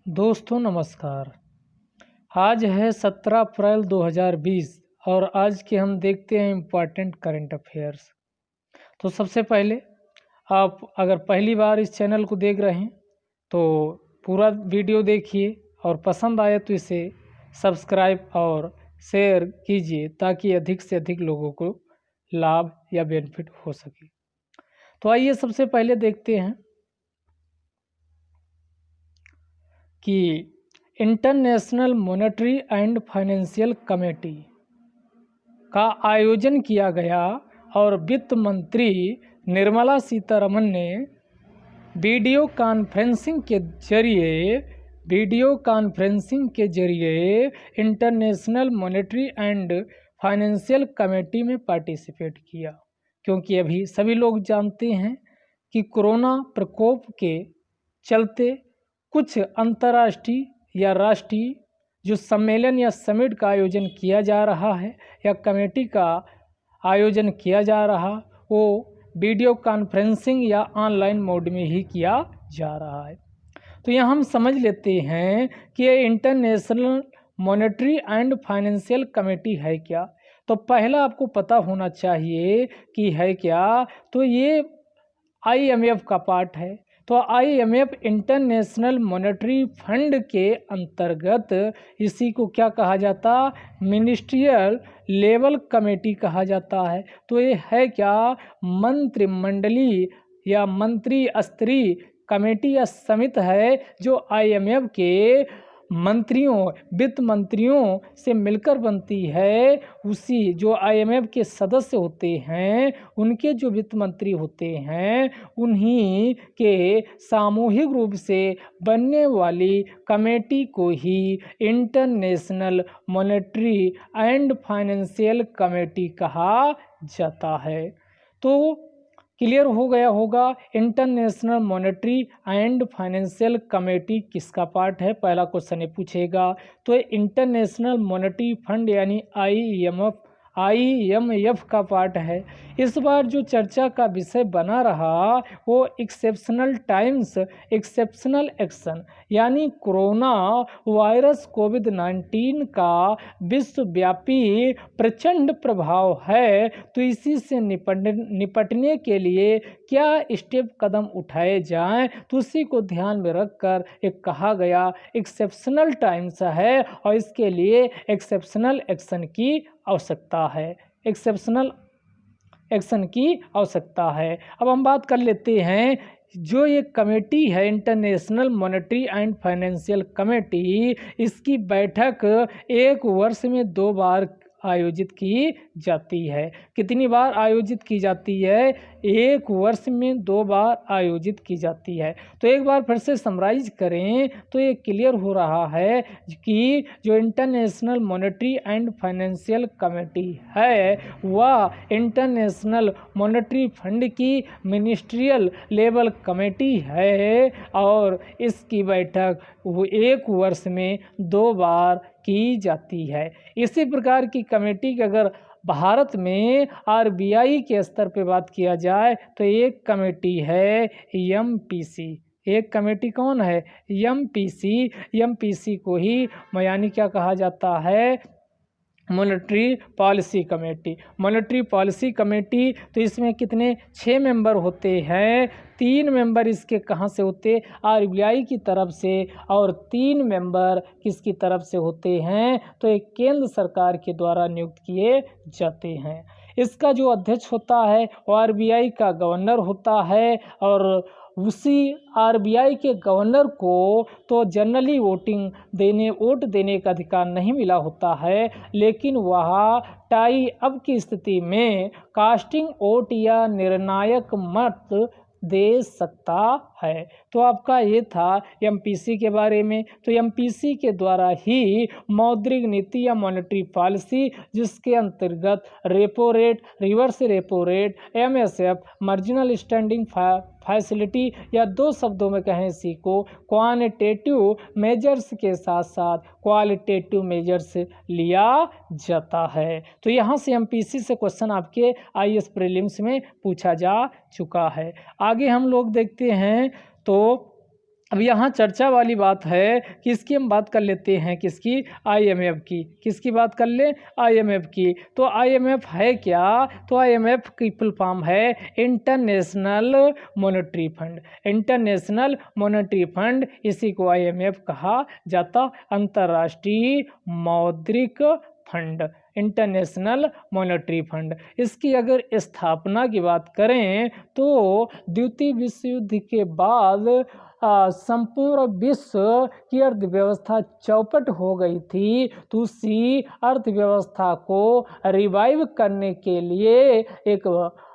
दोस्तों नमस्कार। आज है 17 अप्रैल 2020 और आज के हम देखते हैं इम्पॉर्टेंट करंट अफेयर्स। तो सबसे पहले आप अगर पहली बार इस चैनल को देख रहे हैं तो पूरा वीडियो देखिए और पसंद आए तो इसे सब्सक्राइब और शेयर कीजिए ताकि अधिक से अधिक लोगों को लाभ या बेनिफिट हो सके। तो आइए सबसे पहले देखते हैं कि international monetary and financial committee का आयोजन किया गया और वित्त मंत्री निर्मला सीतारमण ने वीडियो कॉन्फ्रेंसिंग के जरिए international monetary and financial committee में पार्टिसिपेट किया, क्योंकि अभी सभी लोग जानते हैं कि कोरोना प्रकोप के चलते कुछ अंतर्राष्ट्रीय या राष्ट्रीय जो सम्मेलन या समिट का आयोजन किया जा रहा है या कमेटी का आयोजन किया जा रहा, वो वीडियो कॉन्फ्रेंसिंग या ऑनलाइन मोड में ही किया जा रहा है। तो यहाँ हम समझ लेते हैं कि ये international monetary and financial committee है क्या। तो पहला आपको पता होना चाहिए कि है क्या। तो ये IMF का पार्ट है। तो IMF इंटरनेशनल मॉनेटरी फंड के अंतर्गत इसी को क्या कहा जाता, मिनिस्ट्रियल लेवल कमेटी कहा जाता है। तो ये है क्या, मंत्रिमंडलीय या मंत्री स्तरीय कमेटी या समिति है जो IMF के मंत्रियों, वित्त मंत्रियों से मिलकर बनती है। उसी जो IMF के सदस्य होते हैं उनके जो वित्त मंत्री होते हैं उन्हीं के सामूहिक रूप से बनने वाली कमेटी को ही international monetary and financial committee कहा जाता है। तो क्लियर हो गया होगा international monetary and financial committee किसका पार्ट है। पहला क्वेश्चन ये पूछेगा। तो इंटरनेशनल मॉनेटरी फंड यानी IMF का पार्ट है। इस बार जो चर्चा का विषय बना रहा वो एक्सेप्शनल टाइम्स एक्सेप्शनल एक्शन यानी कोरोना वायरस कोविड-19 का विश्वव्यापी प्रचंड प्रभाव है। तो इसी से निपटने के लिए क्या स्टेप कदम उठाए जाएं, तो उसी को ध्यान में रखकर एक कहा गया एक्सेप्शनल टाइम्स है और इसके लिए एक्सेप्शनल एक्शन की आवश्यकता है। एक्सेप्शनल एक्शन की आवश्यकता है। अब हम बात कर लेते हैं जो ये कमेटी है international monetary and financial committee, इसकी बैठक एक वर्ष में 2 बार आयोजित की जाती है। कितनी बार आयोजित की जाती है, एक वर्ष में 2 बार आयोजित की जाती है। तो एक बार फिर से समराइज करें तो ये क्लियर हो रहा है कि जो international monetary and financial committee है वह इंटरनेशनल मॉनेटरी फंड की मिनिस्ट्रियल लेवल कमेटी है और इसकी बैठक वो एक वर्ष में 2 बार की जाती है। इसी प्रकार की कमेटी की अगर भारत में RBI के स्तर पे बात किया जाए तो एक कमेटी है MPC। एक कमेटी कौन है, MPC को ही यानी क्या कहा जाता है, monetary policy committee. Monetary policy committee तो इसमें कितने 6 मेंबर होते हैं। 3 मेंबर इसके कहाँ से होते, RBI की तरफ से, और 3 मेंबर किसकी तरफ से होते हैं, तो एक केंद्र सरकार के द्वारा नियुक्त किए जाते हैं। इसका जो अध्यक्ष होता है वो RBI का गवर्नर होता है और उसी RBI के गवर्नर को तो जनरली वोट देने का अधिकार नहीं मिला होता है, लेकिन वह टाई अप की स्थिति में कास्टिंग वोट या निर्णायक मत दे सकता है। तो आपका ये था MPC के बारे में। तो MPC के द्वारा ही मौद्रिक नीति या मॉनेटरी पॉलिसी, जिसके अंतर्गत repo rate, reverse repo rate, MSF, marginal standing facility या 2 शब्दों में कहें इसी को क्वांटिटेटिव मेजर्स के साथ साथ क्वालिटेटिव मेजर्स लिया जाता है। तो यहाँ से MPC से क्वेश्चन आपके IAS प्रीलिम्स में पूछा जा चुका है। आगे हम लोग देखते हैं तो अब यहाँ चर्चा वाली बात है कि इसकी हम बात कर लेते हैं, किसकी, आईएमएफ की। किसकी बात कर ले, आईएमएफ की। तो आईएमएफ है क्या, तो आईएमएफ की फुल फॉर्म है international monetary fund. International monetary fund, इसी को आईएमएफ कहा जाता, अंतर्राष्ट्रीय मौद्रिक फंड, इंटरनेशनल मॉनेटरी फंड। इसकी अगर स्थापना की बात करें तो द्वितीय विश्व युद्ध के बाद संपूर्ण विश्व की अर्थव्यवस्था चौपट हो गई थी, तो उसी अर्थव्यवस्था को रिवाइव करने के लिए एक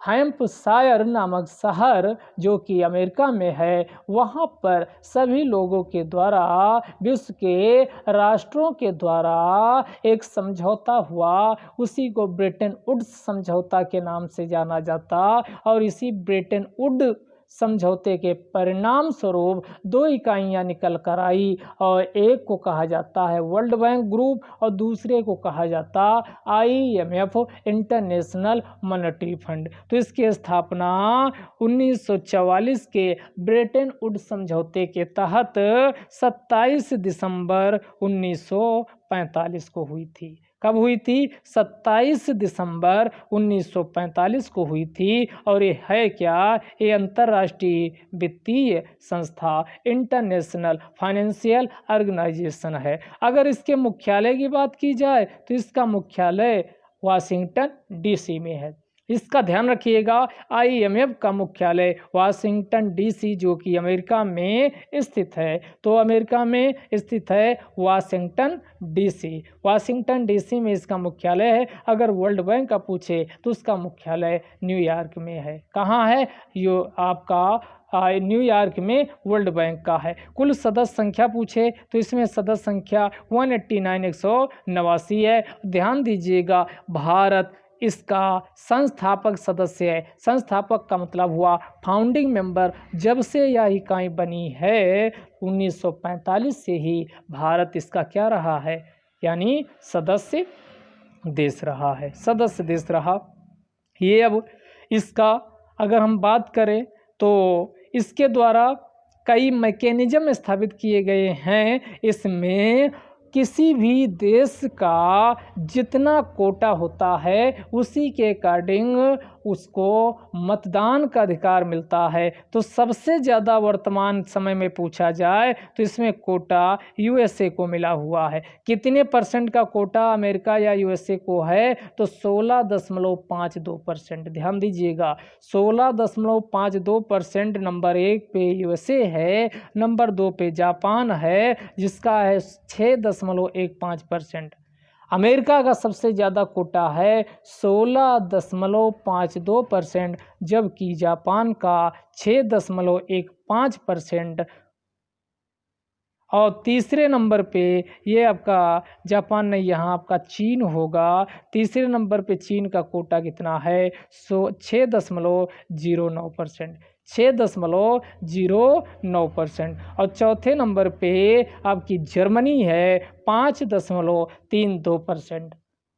हैम्पशायर नामक शहर जो कि अमेरिका में है, वहाँ पर सभी लोगों के द्वारा, विश्व के राष्ट्रों के द्वारा एक समझौता हुआ, उसी को ब्रेटन वुड्स समझौता के नाम से जाना जाता। और इसी ब्रेटन वुड समझौते के परिणाम स्वरूप दो इकाइयाँ निकल कर आई, और एक को कहा जाता है वर्ल्ड बैंक ग्रुप और दूसरे को कहा जाता आईएमएफ, इंटरनेशनल मॉनेटरी फंड। तो इसकी स्थापना 1944 के ब्रेटन वुड्स समझौते के तहत 27 दिसंबर 1945 को हुई थी। कब हुई थी, 27 दिसंबर 1945 को हुई थी। और ये है क्या, ये अंतर्राष्ट्रीय वित्तीय संस्था, इंटरनेशनल फाइनेंशियल ऑर्गेनाइजेशन है। अगर इसके मुख्यालय की बात की जाए तो इसका मुख्यालय वाशिंगटन डीसी में है। इसका ध्यान रखिएगा, आईएमएफ का मुख्यालय वाशिंगटन डीसी जो कि अमेरिका में स्थित है। तो अमेरिका में स्थित है वाशिंगटन डीसी। वाशिंगटन डीसी में इसका मुख्यालय है। अगर वर्ल्ड बैंक का पूछे तो उसका मुख्यालय न्यूयॉर्क में है। कहाँ है, यो आपका न्यूयॉर्क में वर्ल्ड बैंक का है। कुल सदस्य संख्या पूछे तो इसमें सदस्य संख्या 189 189 है। ध्यान दीजिएगा, भारत इसका संस्थापक सदस्य है। संस्थापक का मतलब हुआ फाउंडिंग मेंबर। जब से यह इकाई बनी है 1945 से ही भारत इसका क्या रहा है, यानी सदस्य देश रहा है, सदस्य देश रहा। ये अब इसका अगर हम बात करें तो इसके द्वारा कई मैकेनिज्म स्थापित किए गए हैं। इसमें किसी भी देश का जितना कोटा होता है उसी के अकॉर्डिंग उसको मतदान का अधिकार मिलता है। तो सबसे ज़्यादा वर्तमान समय में पूछा जाए तो इसमें कोटा यूएसए को मिला हुआ है। कितने % का कोटा अमेरिका या यूएसए को है, तो 16.52%। ध्यान दीजिएगा, 16.52%। नंबर 1 पे यूएसए है, नंबर 2 पे जापान है जिसका है 6.15%। अमेरिका का सबसे ज़्यादा कोटा है 16.52%, जबकि जापान का 6.15%। और तीसरे नंबर पे ये आपका जापान नहीं, यहाँ आपका चीन होगा। तीसरे नंबर पे चीन का कोटा कितना है, 6.09%, 6.09%। और चौथे नंबर पे आपकी जर्मनी है 5.32%,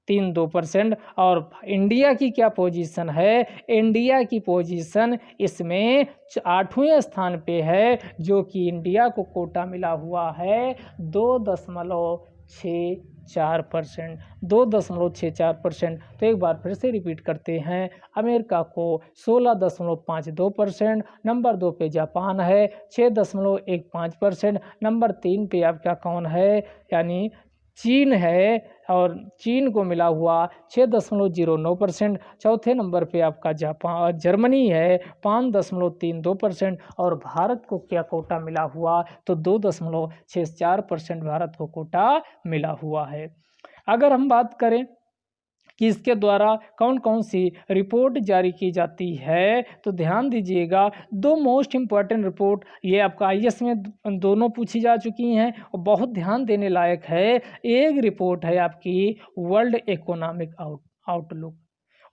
32%। और इंडिया की क्या पोजीशन है, इंडिया की पोजीशन इसमें 8वें स्थान पे है, जो कि इंडिया को कोटा मिला हुआ है 2.64%, 2.64%। तो एक बार फिर से रिपीट करते हैं, अमेरिका को 16.52%, नंबर 2 पे जापान है 6.15%, नंबर 3 पे आपका कौन है, यानी चीन है, और चीन को मिला हुआ 6.09%। चौथे नंबर पे आपका जर्मनी है 5.32%। और भारत को क्या कोटा मिला हुआ, तो 2.64% भारत को कोटा मिला हुआ है। अगर हम बात करें कि इसके द्वारा कौन कौन सी रिपोर्ट जारी की जाती है, तो ध्यान दीजिएगा, दो मोस्ट इम्पॉर्टेंट रिपोर्ट ये आपका आईएएस में दोनों पूछी जा चुकी हैं और बहुत ध्यान देने लायक है। एक रिपोर्ट है आपकी world economic outlook,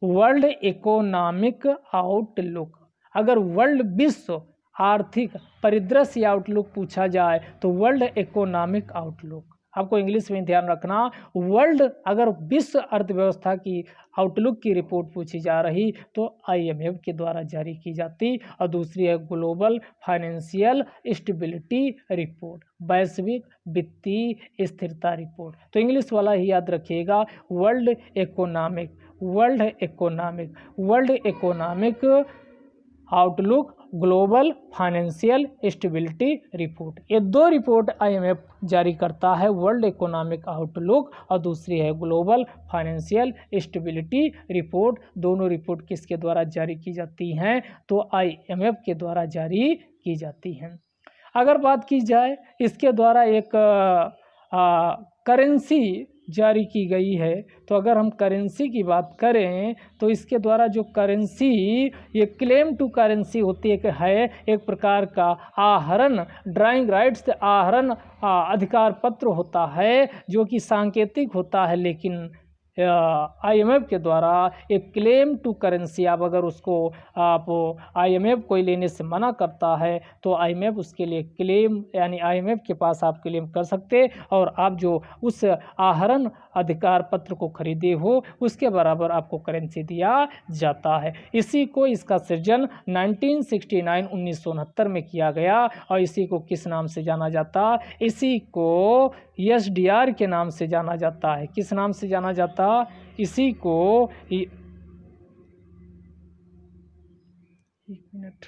world economic outlook. अगर वर्ल्ड विश्व आर्थिक परिदृश्य आउटलुक पूछा जाए तो वर्ल्ड इकोनॉमिक आउटलुक। आपको इंग्लिश में ध्यान रखना, वर्ल्ड अगर विश्व अर्थव्यवस्था की आउटलुक की रिपोर्ट पूछी जा रही तो IMF के द्वारा जारी की जाती, और दूसरी है ग्लोबल फाइनेंशियल स्टेबिलिटी रिपोर्ट, वैश्विक वित्तीय स्थिरता रिपोर्ट। तो इंग्लिश वाला ही याद रखिएगा, world economic outlook, global financial stability report. ये दो रिपोर्ट IMF जारी करता है, वर्ल्ड इकोनॉमिक आउटलुक और दूसरी है ग्लोबल फाइनेंशियल स्टेबिलिटी रिपोर्ट। दोनों रिपोर्ट किसके द्वारा जारी की जाती हैं? तो IMF के द्वारा जारी की जाती हैं। अगर बात की जाए इसके द्वारा एक करेंसी जारी की गई है, तो अगर हम करेंसी की बात करें तो इसके द्वारा जो करेंसी, ये क्लेम टू करेंसी होती है कि है एक प्रकार का आहरण, ड्राइंग राइट्स आहरण अधिकार पत्र होता है जो कि सांकेतिक होता है, लेकिन IMF के द्वारा एक क्लेम टू करेंसी, आप अगर उसको आप IMF कोई लेने से मना करता है तो IMF उसके लिए क्लेम, यानी IMF के पास आप क्लेम कर सकते, और आप जो उस आहरण अधिकार पत्र को खरीदे हो उसके बराबर आपको करेंसी दिया जाता है। इसी को, इसका सृजन 1969 में किया गया, और इसी को किस नाम से जाना जाता? इसी को SDR के नाम से जाना जाता है। किस नाम से जाना जाता? इसी को, एक मिनट,